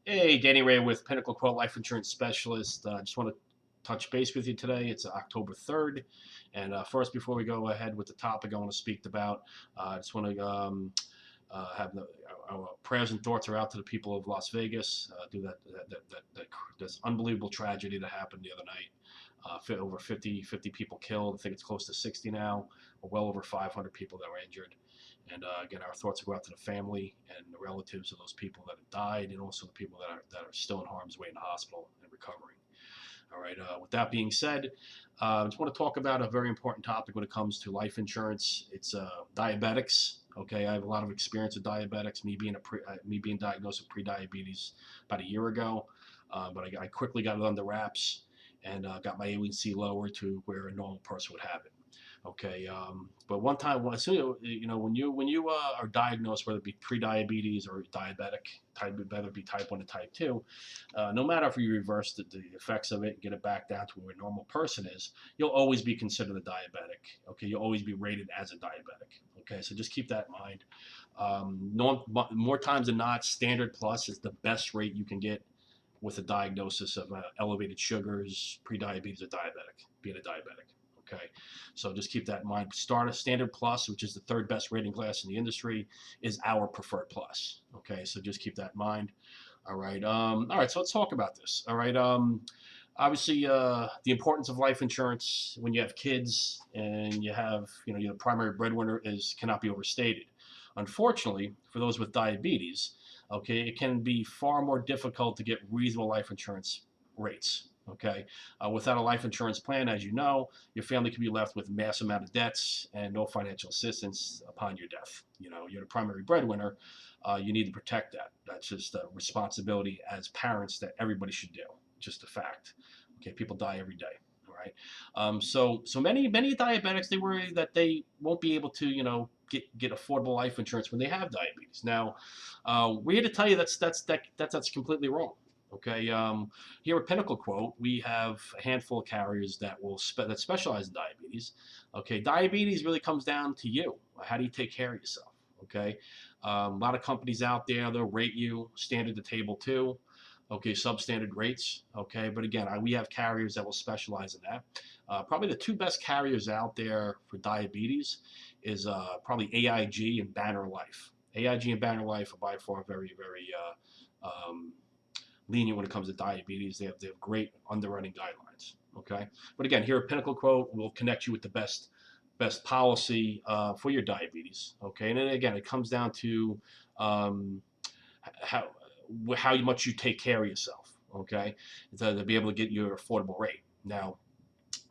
Hey, Danny Ray with Pinnacle Quote Life Insurance Specialist. Just want to touch base with you today. It's October 3rd. And first, before we go ahead with the topic I want to speak about, I just want to have our prayers and thoughts are out to the people of Las Vegas. Do this unbelievable tragedy that happened the other night. Over 50 people killed. I think it's close to 60 now, or well over 500 people that were injured. And again, our thoughts go out to the family and the relatives of those people that have died, and also the people that are still in harm's way in the hospital and recovering. All right. With that being said, I just want to talk about a very important topic when it comes to life insurance. It's diabetics. Okay, I have a lot of experience with diabetics. Me being diagnosed with pre-diabetes about a year ago, but I quickly got it under wraps and got my A1C lower to where a normal person would have it. Okay, but one time, so, when you are diagnosed, whether it be pre-diabetes or diabetic, whether it be type 1 or type 2, no matter if you reverse the effects of it and get it back down to where a normal person is, you'll always be considered a diabetic. Okay, you'll always be rated as a diabetic. Okay, so just keep that in mind. More times than not, Standard Plus is the best rate you can get with a diagnosis of elevated sugars, pre-diabetes, or being a diabetic. Okay, so just keep that in mind. Standard Plus, which is the third best rating class in the industry, is our preferred plus. Okay, so just keep that in mind. All right. All right. So let's talk about this. All right. Obviously, the importance of life insurance when you have kids and you have, your primary breadwinner cannot be overstated. Unfortunately, for those with diabetes, okay, it can be far more difficult to get reasonable life insurance rates. Okay, without a life insurance plan, as you know, your family can be left with a mass amount of debts and no financial assistance upon your death. You're the primary breadwinner. You need to protect that. That's just a responsibility as parents that everybody should do. Just a fact. Okay, people die every day. All right. So many diabetics, they worry that they won't be able to get affordable life insurance when they have diabetes. Now, we're here to tell you that's completely wrong. Okay, here at Pinnacle Quote, we have a handful of carriers that specialize in diabetes. Okay, diabetes really comes down to you. How do you take care of yourself? Okay, a lot of companies out there, they'll rate you standard to table two. Okay, substandard rates. Okay, but again, we have carriers that will specialize in that. Probably the two best carriers out there for diabetes is probably AIG and Banner Life. AIG and Banner Life are by far very, very lenient when it comes to diabetes. They have great underwriting guidelines. Okay, but again, here at Pinnacle Quote, we'll connect you with the best policy for your diabetes. Okay, and then again, it comes down to um, how how much you take care of yourself. Okay, to be able to get your affordable rate. Now,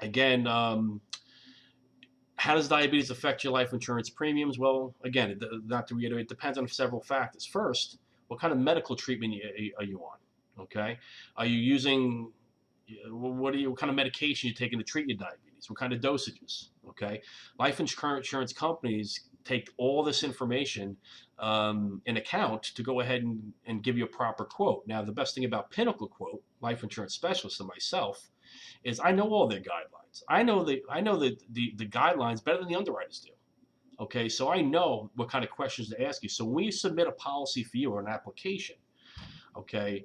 again, how does diabetes affect your life insurance premiums? Well, again, not to reiterate, it depends on several factors. First, what kind of medical treatment are you on? Okay, are you using what kind of medication are you taking to treat your diabetes? What kind of dosages? Okay, life insurance companies take all this information in account to go ahead and give you a proper quote. Now, the best thing about Pinnacle Quote, life insurance specialist, and myself, is I know all their guidelines. I know the guidelines better than the underwriters do. Okay, so I know what kind of questions to ask you. So when we submit a policy for you or an application, okay,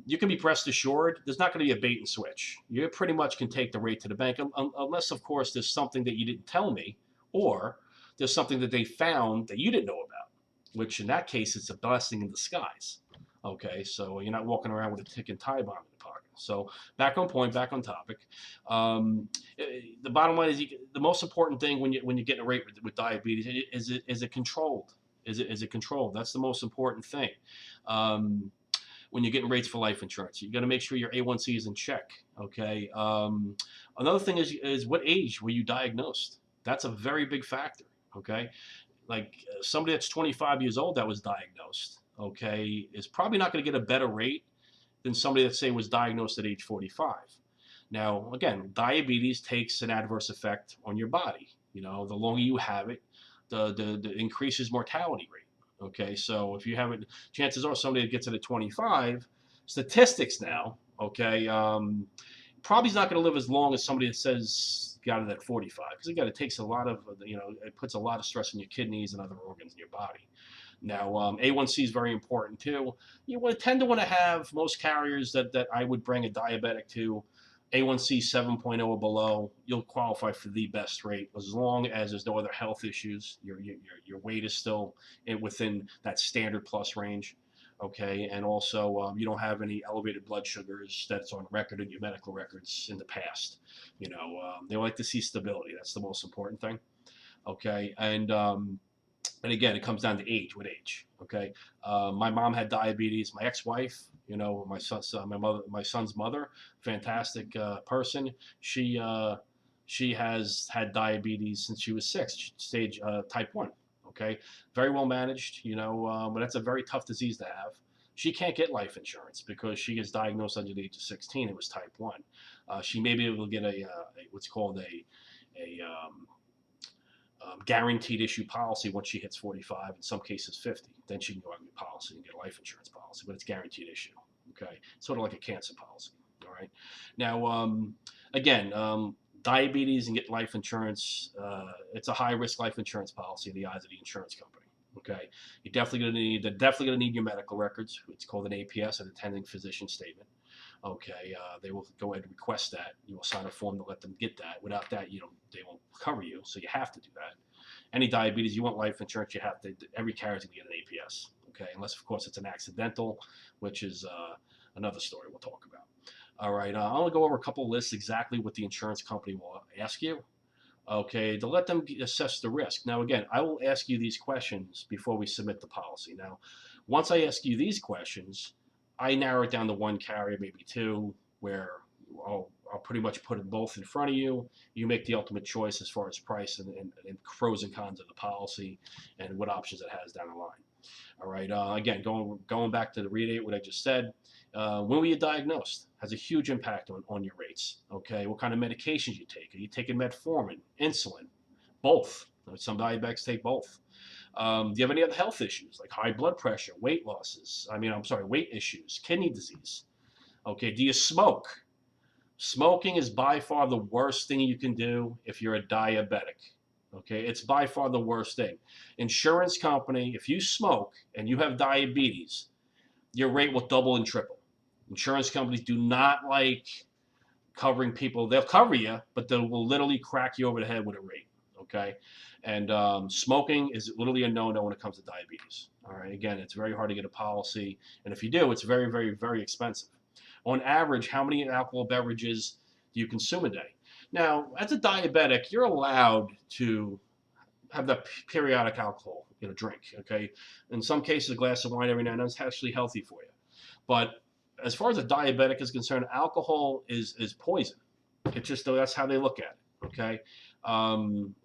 you can be rest assured there's not going to be a bait and switch. You pretty much can take the rate to the bank, unless, of course, there's something that you didn't tell me, or there's something that they found that you didn't know about, which in that case, it's a blessing in disguise. Okay, so you're not walking around with a ticking time bomb in the pocket. So back on point, back on topic. The bottom line is the most important thing when you're getting a rate with diabetes is it controlled? Is it controlled? That's the most important thing. Um, when you're getting rates for life insurance, you got to make sure your A1C is in check. Okay. Another thing is what age were you diagnosed? That's a very big factor. Okay, like somebody that's 25 years old that was diagnosed, okay, is probably not going to get a better rate than somebody that say was diagnosed at age 45. Now, again, diabetes takes an adverse effect on your body. The longer you have it, the increases mortality rate. Okay, so if you have it, chances are somebody that gets it at 25, statistics now, okay, probably is not going to live as long as somebody that says got it at 45, because again, it takes a lot of, it puts a lot of stress on your kidneys and other organs in your body. Now, A1C is very important too. You would tend to want to have most carriers that I would bring a diabetic to. A1C 7.0 or below, you'll qualify for the best rate as long as there's no other health issues. Your weight is still within that standard plus range, okay, and also you don't have any elevated blood sugars that's on record in your medical records in the past. They like to see stability. That's the most important thing, okay, and again, it comes down to age. With age, okay. My mom had diabetes. My ex-wife, my son's mother, fantastic person. She has had diabetes since she was 6, stage type 1. Okay, very well managed. But that's a very tough disease to have. She can't get life insurance because she gets diagnosed under the age of 16. It was type 1. She may be able to get what's called a guaranteed issue policy once she hits 45, in some cases 50. Then she can go out and get policy and get a life insurance policy, but it's guaranteed issue. Okay, sort of like a cancer policy. All right. Now, again, diabetes and get life insurance. It's a high risk life insurance policy in the eyes of the insurance company. Okay, they're definitely gonna need your medical records. It's called an APS, an attending physician statement. Okay, they will go ahead and request that. You will sign a form to let them get that. Without that, they won't cover you, so you have to do that. Any diabetes, you want life insurance, you have to. Every carrier's gonna get an APS. Okay, unless of course it's an accidental, which is another story we'll talk about. All right, I'm gonna go over a couple of lists exactly what the insurance company will ask you. Okay, to let them assess the risk. Now, again, I will ask you these questions before we submit the policy. Now, once I ask you these questions, I narrow it down to one carrier, maybe two, where I'll pretty much put them both in front of you. You make the ultimate choice as far as price and pros and cons of the policy and what options it has down the line. All right. Again, going back to the reiterate what I just said. When were you diagnosed? Has a huge impact on your rates. Okay. What kind of medications you take? Are you taking metformin, insulin, both? Some diabetics take both. Do you have any other health issues like high blood pressure, weight losses? Weight issues, kidney disease. Okay. Do you smoke? Smoking is by far the worst thing you can do if you're a diabetic. Okay, it's by far the worst thing. Insurance company, if you smoke and you have diabetes, your rate will double and triple. Insurance companies do not like covering people. They'll cover you, but they will literally crack you over the head with a rate. Okay, and smoking is literally a no-no when it comes to diabetes. All right, again, it's very hard to get a policy, and if you do, it's very, very, very expensive. On average, how many alcohol beverages do you consume a day? Now, as a diabetic, you're allowed to have that periodic alcohol, drink. Okay, in some cases, a glass of wine every now and then is actually healthy for you. But as far as a diabetic is concerned, alcohol is poison. It's just that's how they look at it. Okay, a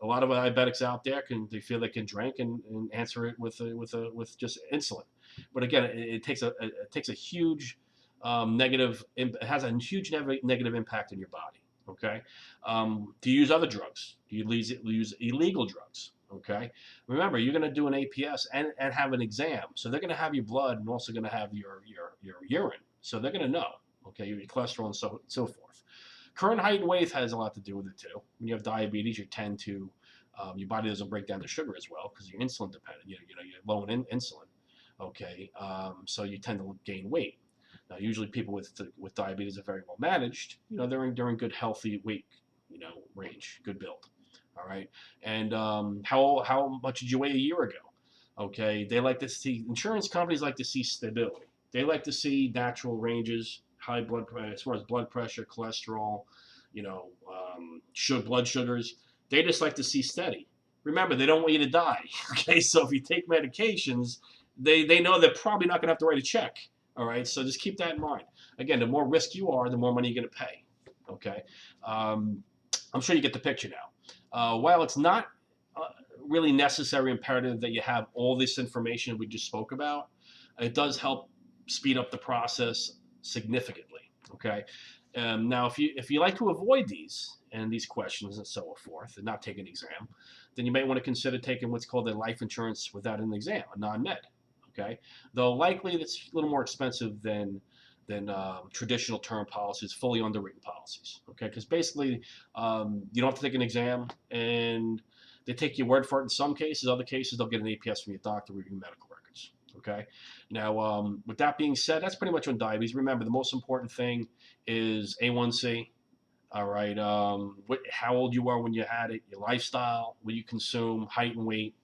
lot of diabetics out there they feel they can drink and answer it with just insulin. But again, it takes a huge negative. It has a huge negative impact on your body. Okay, do you use other drugs? Do you use illegal drugs? Okay, remember you're going to do an APS and have an exam, so they're going to have your blood and also going to have your urine, so they're going to know. Okay, your cholesterol and so forth. Current height and weight has a lot to do with it too. When you have diabetes, you tend to your body doesn't break down the sugar as well because you're insulin dependent. You're low in insulin. Okay, so you tend to gain weight. Now, usually people with diabetes are very well managed. They're in good healthy weight, range, good build. All right, and how much did you weigh a year ago? Okay, they like to see insurance companies like to see stability. They like to see natural ranges, high blood as far as blood pressure, cholesterol, blood sugars. They just like to see steady. Remember, they don't want you to die. Okay, so if you take medications, they know they're probably not going to have to write a check. All right, so just keep that in mind. Again, the more risk you are, the more money you're going to pay. Okay, I'm sure you get the picture now. While it's not really necessary imperative that you have all this information we just spoke about, it does help speed up the process significantly. Okay, now if you like to avoid these questions and so forth, and not take an exam, then you may want to consider taking what's called a life insurance without an exam, a non-med. Okay, though likely it's a little more expensive than traditional term policies, fully underwritten policies. Okay, because basically you don't have to take an exam, and they take your word for it in some cases. Other cases, they'll get an APS from your doctor with your medical records. Okay. Now, with that being said, that's pretty much on diabetes. Remember, the most important thing is A1C. All right. How old you were when you had it, your lifestyle, what you consume, height and weight.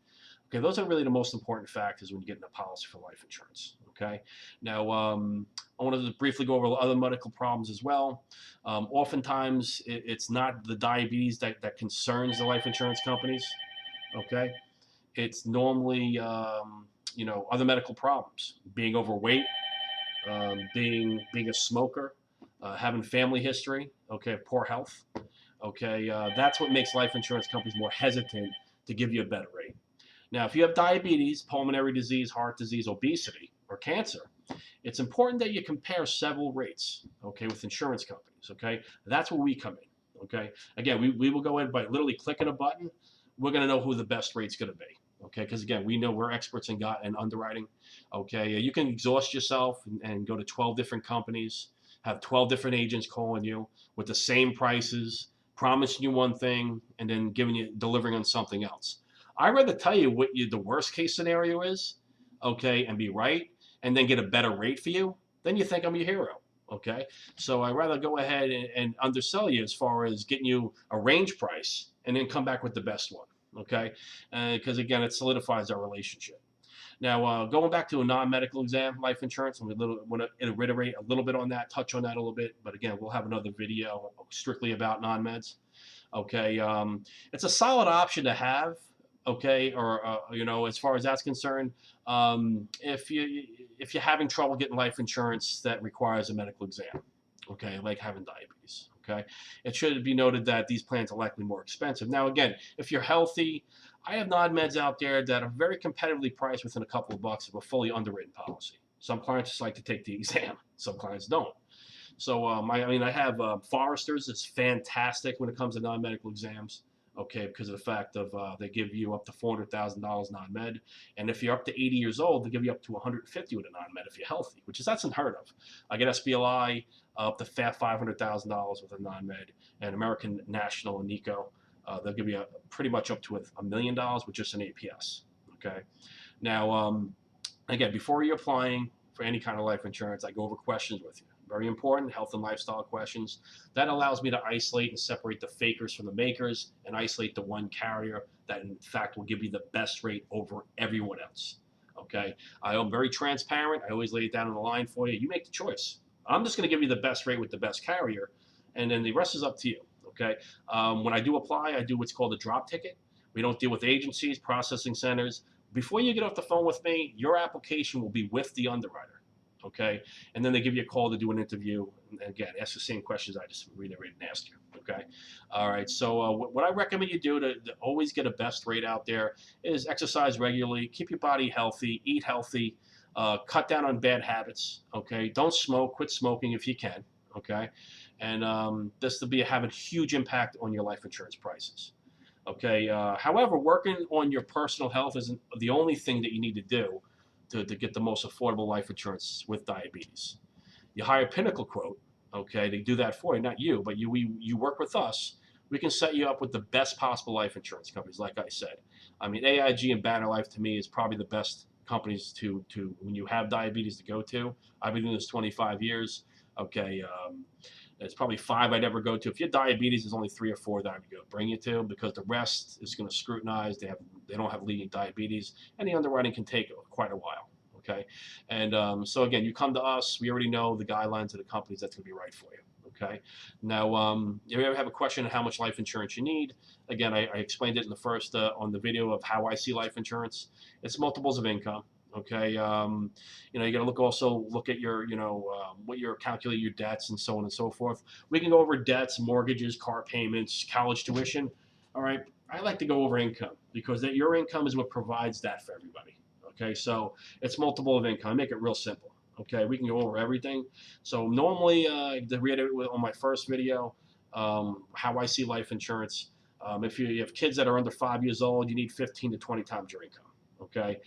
Okay, those are really the most important factors when you get in a policy for life insurance. Okay. Now, I wanted to briefly go over other medical problems as well. Oftentimes, it's not the diabetes that concerns the life insurance companies. Okay. It's normally, other medical problems, being overweight, being a smoker, having family history, okay, poor health. Okay, that's what makes life insurance companies more hesitant to give you a better rate. Now, if you have diabetes, pulmonary disease, heart disease, obesity, or cancer, it's important that you compare several rates, okay, with insurance companies, okay? That's where we come in, okay? Again, we will go in by literally clicking a button. We're going to know who the best rate's going to be, okay? Because again, we know we're experts in underwriting, okay? You can exhaust yourself and go to 12 different companies, have 12 different agents calling you with the same prices, promising you one thing, and then delivering on something else. I'd rather tell you what the worst case scenario is, okay, and be right, and then get a better rate for you, then you think I'm your hero. Okay, so I'd rather go ahead and undersell you as far as getting you a range price and then come back with the best one. Okay, because again, it solidifies our relationship. Now, going back to a non-medical exam, life insurance, I'm want to reiterate a little bit on that, touch on that a little bit, but again, we'll have another video strictly about non-meds. Okay, it's a solid option to have. Okay, or as far as that's concerned, if you're having trouble getting life insurance that requires a medical exam, okay, like having diabetes. Okay, it should be noted that these plans are likely more expensive. Now, again, if you're healthy, I have non-meds out there that are very competitively priced within a couple of bucks of a fully underwritten policy. Some clients just like to take the exam. Some clients don't. So I have Foresters. It's fantastic when it comes to non-medical exams. Okay, because of the fact of they give you up to $400,000 non-med, and if you're up to 80 years old, they give you up to 150 with a non-med if you're healthy, which is that's unheard of. I get SBLI up to $500,000 with a non-med, and American National and Nico, they'll give you pretty much up to $1 million with just an APS. Okay, now again, before you're applying for any kind of life insurance, I go over questions with you. Very important, health and lifestyle questions. That allows me to isolate and separate the fakers from the makers and isolate the one carrier that in fact will give you the best rate over everyone else. Okay, I am very transparent. I always lay it down on the line for you. You make the choice. I'm just going to give you the best rate with the best carrier, and then the rest is up to you. Okay, when I do apply, I do what's called a drop ticket. We don't deal with agencies, processing centers. Before you get off the phone with me, your application will be with the underwriter. Okay, and then they give you a call to do an interview. And again, ask the same questions I just reiterated and asked you. Okay, all right. So what I recommend you do to always get a best rate out there is exercise regularly, keep your body healthy, eat healthy, cut down on bad habits. Okay, don't smoke, quit smoking if you can. Okay, and this will have a huge impact on your life insurance prices. Okay, however, working on your personal health isn't the only thing that you need to do to get the most affordable life insurance with diabetes. You hire Pinnacle Quote, okay, they do that for you, not you, but you work with us. We can set you up with the best possible life insurance companies, like I said. I mean, AIG and Banner Life to me is probably the best companies to when you have diabetes to go to. I've been doing this 25 years. Okay, there's probably 5 I'd ever go to. If you have diabetes, there's only 3 or 4 that I would bring you to because the rest is going to scrutinize. They don't have leading diabetes, and the underwriting can take quite a while. Okay, and so again, you come to us. We already know the guidelines of the companies that's going to be right for you. Okay, now if you ever have a question on how much life insurance you need, again, I explained it in the first on the video of how I see life insurance. It's multiples of income. Okay, you got to look at your, what you're calculating your debts and so on and so forth. We can go over debts, mortgages, car payments, college tuition. All right, I like to go over income because your income is what provides that for everybody. Okay, so it's multiple of income. Make it real simple. Okay, we can go over everything. So normally, to reiterate on my first video, how I see life insurance. If you have kids that are under 5 years old, you need 15 to 20 times your income. Okay.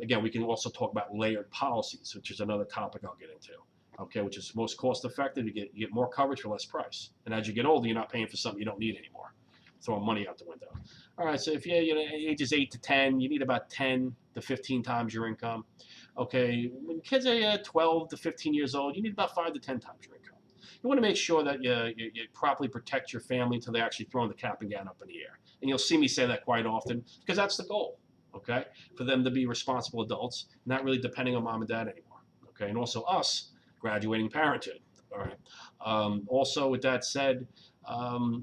Again, we can also talk about layered policies, which is another topic I'll get into. Okay, which is most cost effective. You get more coverage for less price. And as you get older, you're not paying for something you don't need anymore. Throwing money out the window. All right, so if ages 8 to 10, you need about 10 to 15 times your income. Okay, when kids are 12 to 15 years old, you need about 5 to 10 times your income. You want to make sure that you properly protect your family until they actually throwing the cap and gown up in the air. And you'll see me say that quite often because that's the goal, okay? For them to be responsible adults, not really depending on mom and dad anymore, okay? And also us graduating parenthood, all right? Also, with that said,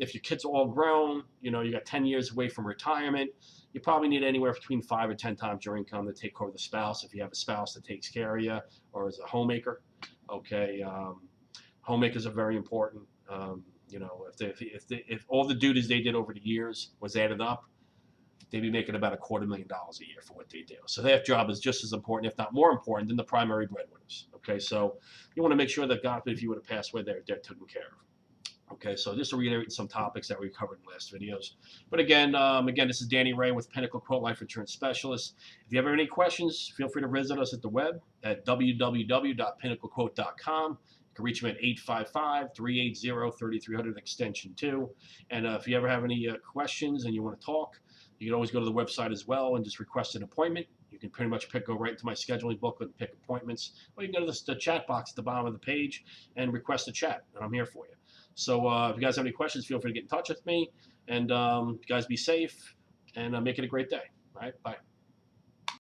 if your kids are all grown, you got 10 years away from retirement, you probably need anywhere between 5 or 10 times your income to take care of the spouse if you have a spouse that takes care of you or is a homemaker. Okay, homemakers are very important. If all the duties they did over the years was added up, they'd be making about $250,000 a year for what they do. So their job is just as important, if not more important, than the primary breadwinners. Okay, so you want to make sure that God, if you were to pass away, they're taken care of. Okay, so just to reiterate some topics that we covered in last videos. But again, this is Danny Ray with Pinnacle Quote Life Insurance Specialist. If you have any questions, feel free to visit us at the web at www.pinnaclequote.com. You can reach me at 855-380-3300 extension 2. And if you ever have any questions and you want to talk, you can always go to the website as well and just request an appointment. You can pretty much go right into my scheduling booklet and pick appointments. Or you can go to the chat box at the bottom of the page and request a chat, and I'm here for you. So if you guys have any questions, feel free to get in touch with me. And you guys be safe and make it a great day. All right, bye.